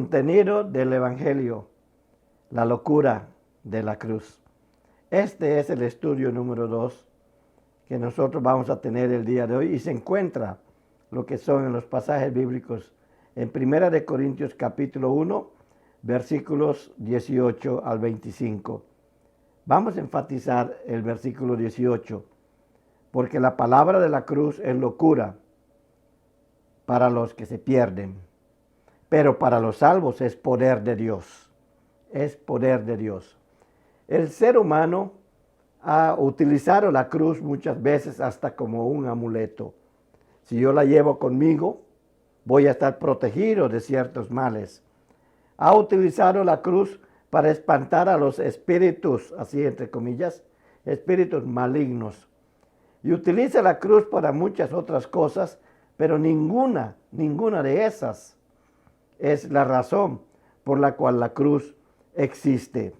Contenido del Evangelio, la locura de la cruz. Este es el estudio número 2 que nosotros vamos a tener el día de hoy y se encuentra lo que son en los pasajes bíblicos en 1 de Corintios capítulo 1, versículos 18 al 25. Vamos a enfatizar el versículo 18, porque la palabra de la cruz es locura para los que se pierden, pero para los salvos es poder de Dios. Es poder de Dios. El ser humano ha utilizado la cruz muchas veces hasta como un amuleto. Si yo la llevo conmigo, voy a estar protegido de ciertos males. Ha utilizado la cruz para espantar a los espíritus, así entre comillas, espíritus malignos. Y utiliza la cruz para muchas otras cosas, pero ninguna de esas es la razón por la cual la cruz existe.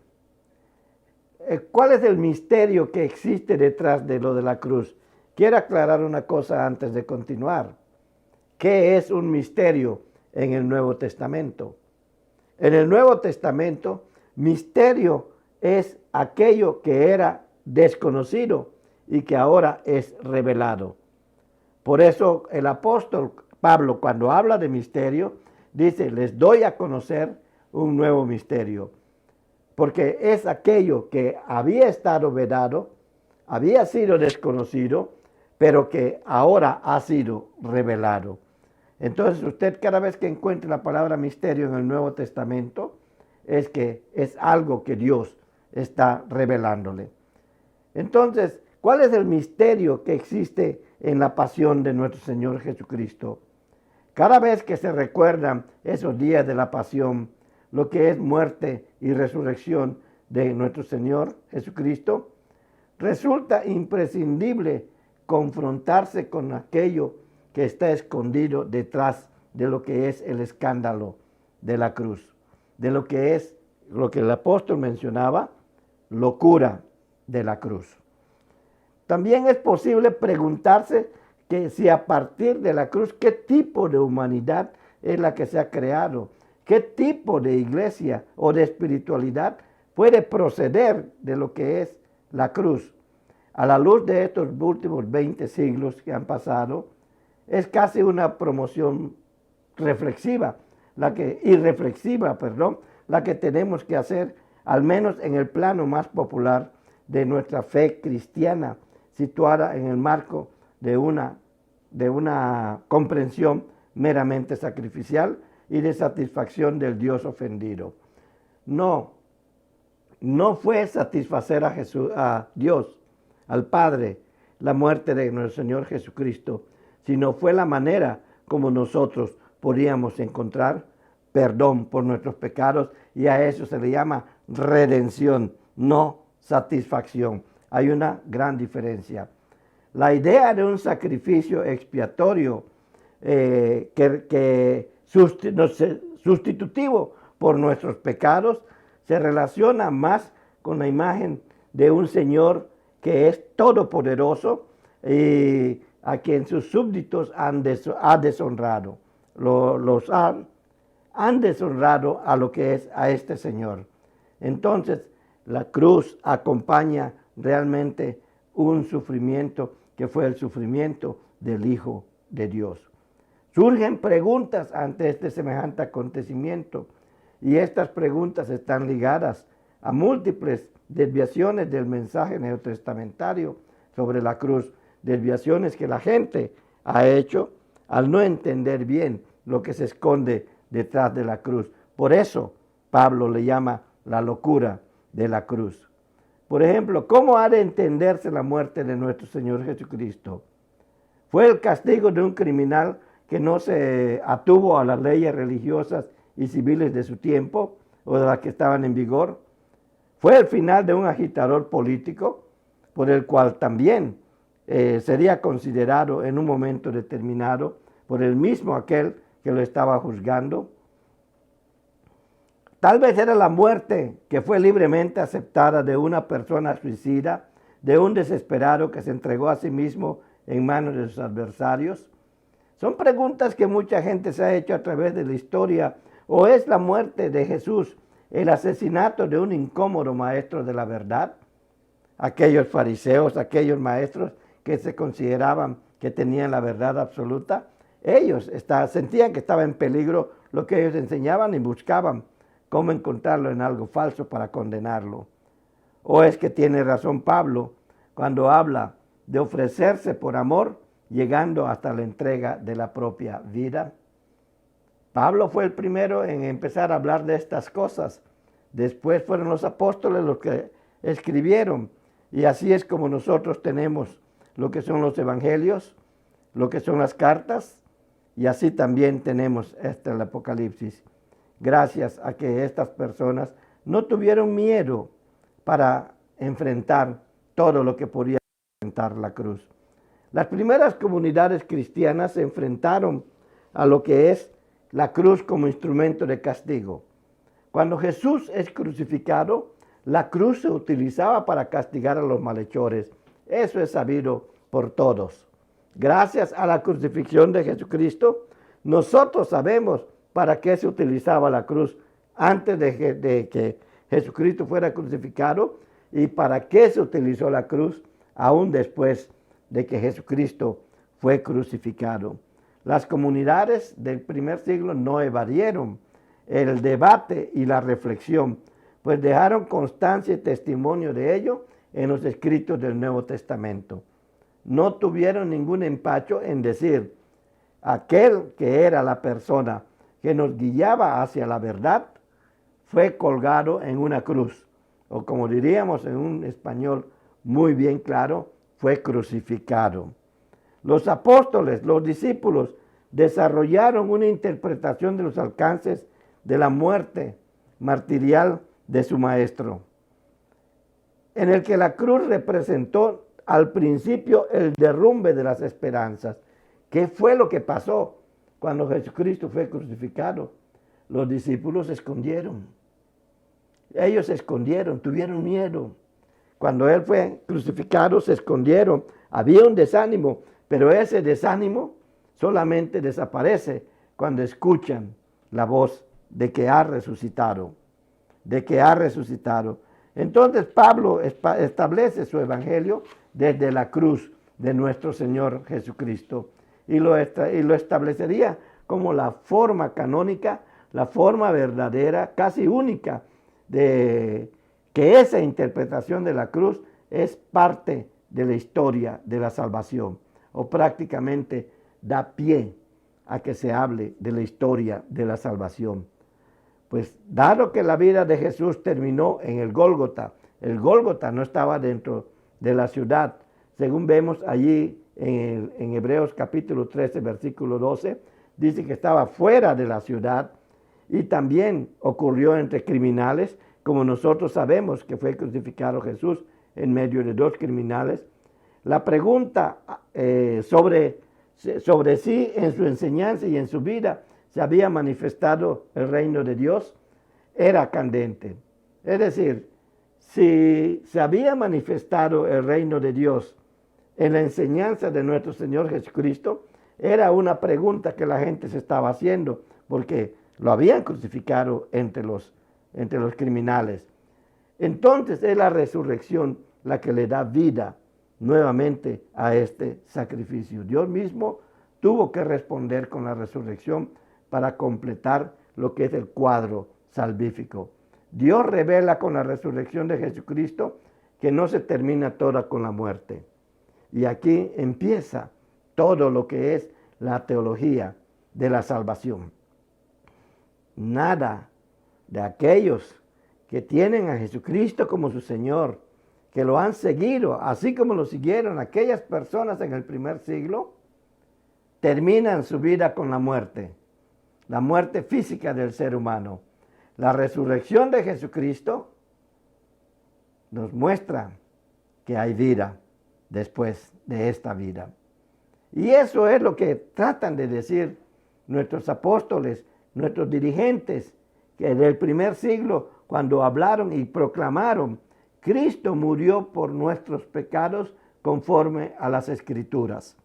¿Cuál es el misterio que existe detrás de lo de la cruz? Quiero aclarar una cosa antes de continuar. ¿Qué es un misterio en el Nuevo Testamento? En el Nuevo Testamento, misterio es aquello que era desconocido y que ahora es revelado. Por eso el apóstol Pablo, cuando habla de misterio, dice, les doy a conocer un nuevo misterio, porque es aquello que había estado vedado, había sido desconocido, pero que ahora ha sido revelado. Entonces usted cada vez que encuentre la palabra misterio en el Nuevo Testamento, es que es algo que Dios está revelándole. Entonces, ¿cuál es el misterio que existe en la pasión de nuestro Señor Jesucristo? Cada vez que se recuerdan esos días de la pasión, lo que es muerte y resurrección de nuestro Señor Jesucristo, resulta imprescindible confrontarse con aquello que está escondido detrás de lo que es el escándalo de la cruz, de lo que es lo que el apóstol mencionaba, locura de la cruz. También es posible preguntarse que si a partir de la cruz, ¿qué tipo de humanidad es la que se ha creado? ¿Qué tipo de iglesia o de espiritualidad puede proceder de lo que es la cruz? A la luz de estos últimos 20 siglos que han pasado, es casi una promoción irreflexiva, la que tenemos que hacer, al menos en el plano más popular de nuestra fe cristiana, situada en el marco de una comprensión meramente sacrificial y de satisfacción del Dios ofendido. No fue satisfacer a Dios, al Padre, la muerte de nuestro Señor Jesucristo, sino fue la manera como nosotros podíamos encontrar perdón por nuestros pecados, y a eso se le llama redención, no satisfacción. Hay una gran diferencia. La idea de un sacrificio expiatorio sustitutivo por nuestros pecados se relaciona más con la imagen de un Señor que es todopoderoso y a quien sus súbditos han deshonrado. Han deshonrado a lo que es a este Señor. Entonces, la cruz acompaña realmente un sufrimiento que fue el sufrimiento del Hijo de Dios. Surgen preguntas ante este semejante acontecimiento, y estas preguntas están ligadas a múltiples desviaciones del mensaje neotestamentario sobre la cruz, desviaciones que la gente ha hecho al no entender bien lo que se esconde detrás de la cruz. Por eso Pablo le llama la locura de la cruz. Por ejemplo, ¿cómo ha de entenderse la muerte de nuestro Señor Jesucristo? ¿Fue el castigo de un criminal que no se atuvo a las leyes religiosas y civiles de su tiempo o de las que estaban en vigor? ¿Fue el final de un agitador político por el cual también sería considerado en un momento determinado por el mismo aquel que lo estaba juzgando? Tal vez era la muerte que fue libremente aceptada de una persona suicida, de un desesperado que se entregó a sí mismo en manos de sus adversarios. Son preguntas que mucha gente se ha hecho a través de la historia ¿O es la muerte de Jesús el asesinato de un incómodo maestro de la verdad? Aquellos fariseos, aquellos maestros que se consideraban que tenían la verdad absoluta, ellos sentían que estaba en peligro lo que ellos enseñaban y buscaban cómo encontrarlo en algo falso para condenarlo. ¿O es que tiene razón Pablo cuando habla de ofrecerse por amor, llegando hasta la entrega de la propia vida? Pablo fue el primero en empezar a hablar de estas cosas. Después fueron los apóstoles los que escribieron. Y así es como nosotros tenemos lo que son los evangelios, lo que son las cartas, y así también tenemos el Apocalipsis. Gracias a que estas personas no tuvieron miedo para enfrentar todo lo que podía enfrentar la cruz. Las primeras comunidades cristianas se enfrentaron a lo que es la cruz como instrumento de castigo. Cuando Jesús es crucificado, la cruz se utilizaba para castigar a los malhechores. Eso es sabido por todos. Gracias a la crucifixión de Jesucristo, nosotros sabemos para qué se utilizaba la cruz antes de que Jesucristo fuera crucificado y para qué se utilizó la cruz aún después de que Jesucristo fue crucificado. Las comunidades del primer siglo no evadieron el debate y la reflexión, pues dejaron constancia y testimonio de ello en los escritos del Nuevo Testamento. No tuvieron ningún empacho en decir, aquel que era la persona que nos guiaba hacia la verdad fue colgado en una cruz, o como diríamos en un español muy bien claro, fue crucificado. Los apóstoles, los discípulos, desarrollaron una interpretación de los alcances de la muerte martirial de su maestro, en el que la cruz representó al principio el derrumbe de las esperanzas. ¿Qué fue lo que pasó cuando Jesucristo fue crucificado? Los discípulos se escondieron. Ellos se escondieron, tuvieron miedo. Cuando Él fue crucificado, se escondieron. Había un desánimo, pero ese desánimo solamente desaparece cuando escuchan la voz de que ha resucitado, de que ha resucitado. Entonces Pablo establece su evangelio desde la cruz de nuestro Señor Jesucristo y lo establecería como la forma canónica, la forma verdadera, casi única, de que esa interpretación de la cruz es parte de la historia de la salvación, o prácticamente da pie a que se hable de la historia de la salvación. Pues dado que la vida de Jesús terminó en el Gólgota no estaba dentro de la ciudad, según vemos allí en Hebreos capítulo 13, versículo 12, dice que estaba fuera de la ciudad y también ocurrió entre criminales, como nosotros sabemos que fue crucificado Jesús en medio de dos criminales. La pregunta sobre si en su enseñanza y en su vida se había manifestado el reino de Dios era candente. Es decir, si se había manifestado el reino de Dios en la enseñanza de nuestro Señor Jesucristo, era una pregunta que la gente se estaba haciendo, porque lo habían crucificado entre los criminales. Entonces es la resurrección la que le da vida nuevamente a este sacrificio. Dios mismo tuvo que responder con la resurrección para completar lo que es el cuadro salvífico. Dios revela con la resurrección de Jesucristo que no se termina toda con la muerte. Y aquí empieza todo lo que es la teología de la salvación. Nada de aquellos que tienen a Jesucristo como su Señor, que lo han seguido, así como lo siguieron aquellas personas en el primer siglo, terminan su vida con la muerte física del ser humano. La resurrección de Jesucristo nos muestra que hay vida después de esta vida. Y eso es lo que tratan de decir nuestros apóstoles, nuestros dirigentes, que del primer siglo, cuando hablaron y proclamaron, Cristo murió por nuestros pecados conforme a las Escrituras.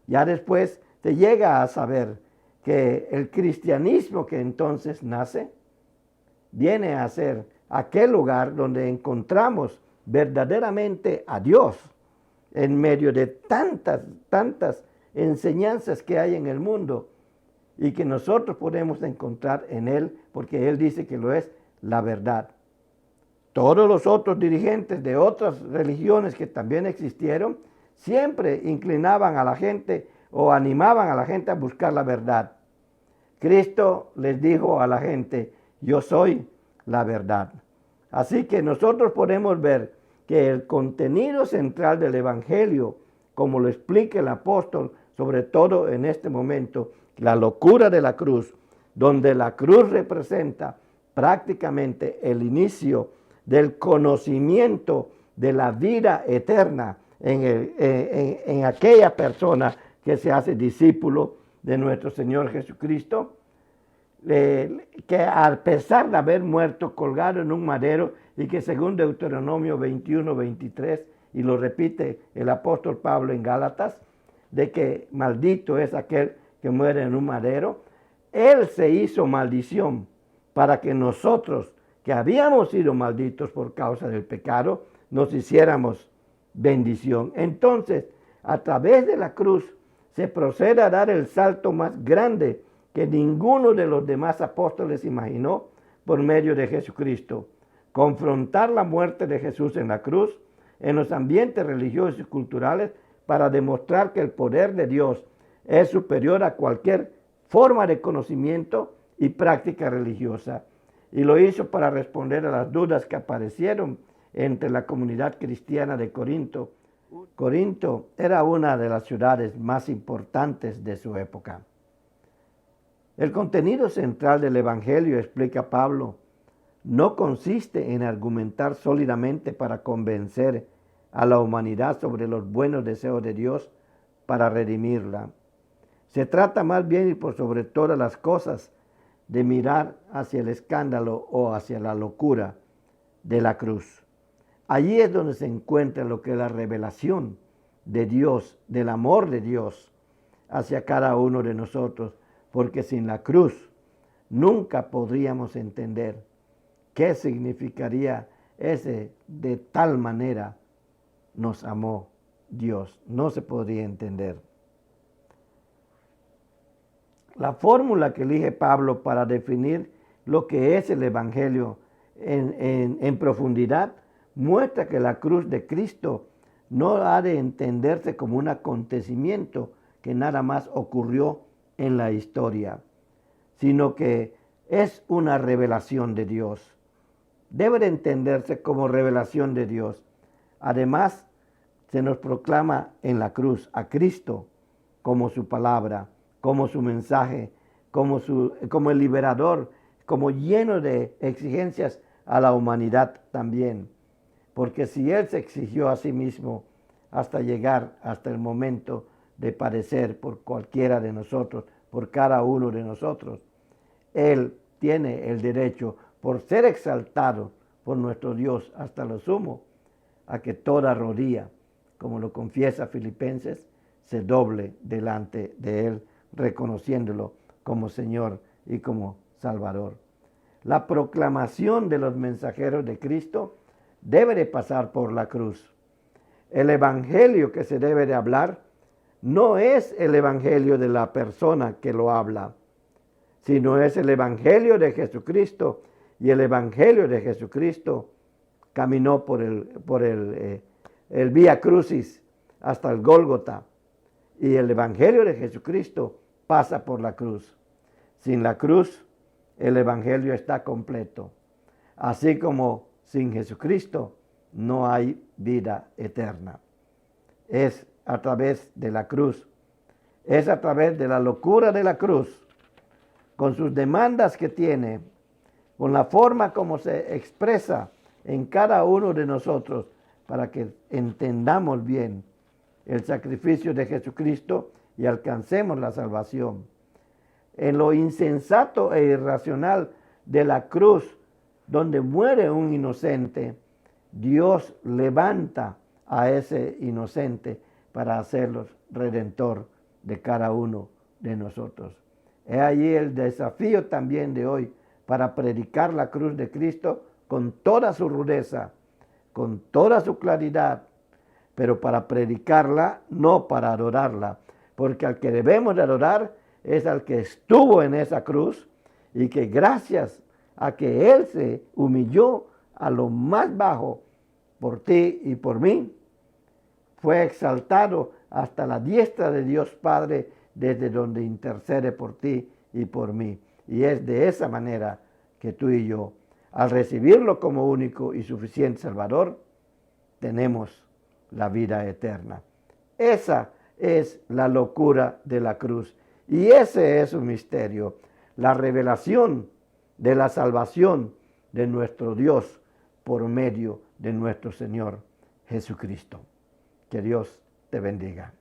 Ya después se llega a saber que el cristianismo que entonces nace viene a ser aquel lugar donde encontramos verdaderamente a Dios en medio de tantas enseñanzas que hay en el mundo y que nosotros podemos encontrar en Él, porque Él dice que lo es la verdad. Todos los otros dirigentes de otras religiones que también existieron siempre inclinaban a la gente o animaban a la gente a buscar la verdad. Cristo les dijo a la gente: yo soy la verdad. Así que nosotros podemos ver que el contenido central del Evangelio, como lo explica el apóstol, sobre todo en este momento, la locura de la cruz, donde la cruz representa prácticamente el inicio del conocimiento de la vida eterna en aquella persona que se hace discípulo de nuestro Señor Jesucristo, que a pesar de haber muerto colgado en un madero, y que según Deuteronomio 21:23, y lo repite el apóstol Pablo en Gálatas, de que maldito es aquel que muere en un madero, Él se hizo maldición para que nosotros, que habíamos sido malditos por causa del pecado, nos hiciéramos bendición. Entonces, a través de la cruz, se procede a dar el salto más grande que ninguno de los demás apóstoles imaginó por medio de Jesucristo. Confrontar la muerte de Jesús en la cruz en los ambientes religiosos y culturales para demostrar que el poder de Dios es superior a cualquier forma de conocimiento y práctica religiosa. Y lo hizo para responder a las dudas que aparecieron entre la comunidad cristiana de Corinto. Corinto era una de las ciudades más importantes de su época. El contenido central del Evangelio, explica Pablo, no consiste en argumentar sólidamente para convencer a la humanidad sobre los buenos deseos de Dios para redimirla. Se trata más bien y por sobre todas las cosas de mirar hacia el escándalo o hacia la locura de la cruz. Allí es donde se encuentra lo que es la revelación de Dios, del amor de Dios hacia cada uno de nosotros, porque sin la cruz nunca podríamos entender qué significaría ese de tal manera nos amó Dios. No se podría entender. La fórmula que elige Pablo para definir lo que es el Evangelio en profundidad muestra que la cruz de Cristo no ha de entenderse como un acontecimiento que nada más ocurrió en la historia, sino que es una revelación de Dios. Debe de entenderse como revelación de Dios. Además, se nos proclama en la cruz a Cristo como su palabra, como su mensaje, como el liberador, como lleno de exigencias a la humanidad también. Porque si Él se exigió a sí mismo hasta llegar hasta el momento de padecer por cualquiera de nosotros, por cada uno de nosotros, Él tiene el derecho, por ser exaltado por nuestro Dios hasta lo sumo, a que toda rodilla, como lo confiesa Filipenses, se doble delante de Él, reconociéndolo como Señor y como Salvador. La proclamación de los mensajeros de Cristo debe de pasar por la cruz. El evangelio que se debe de hablar no es el evangelio de la persona que lo habla, sino es el evangelio de Jesucristo. Y el evangelio de Jesucristo caminó por el Vía Crucis hasta el Gólgota. Y el evangelio de Jesucristo pasa por la cruz. Sin la cruz, el evangelio está completo. Así como sin Jesucristo no hay vida eterna. Es a través de la cruz. Es a través de la locura de la cruz, con sus demandas que tiene, con la forma como se expresa en cada uno de nosotros, para que entendamos bien el sacrificio de Jesucristo y alcancemos la salvación. En lo insensato e irracional de la cruz, donde muere un inocente, Dios levanta a ese inocente para hacerlo redentor de cada uno de nosotros. He allí el desafío también de hoy para predicar la cruz de Cristo con toda su rudeza, con toda su claridad, pero para predicarla, no para adorarla, porque al que debemos de adorar es al que estuvo en esa cruz y que gracias a que Él se humilló a lo más bajo por ti y por mí, fue exaltado hasta la diestra de Dios Padre, desde donde intercede por ti y por mí. Y es de esa manera que tú y yo, al recibirlo como único y suficiente Salvador, tenemos la vida eterna. Esa es la locura de la cruz. Y ese es un misterio, la revelación de la salvación de nuestro Dios por medio de nuestro Señor Jesucristo. Que Dios te bendiga.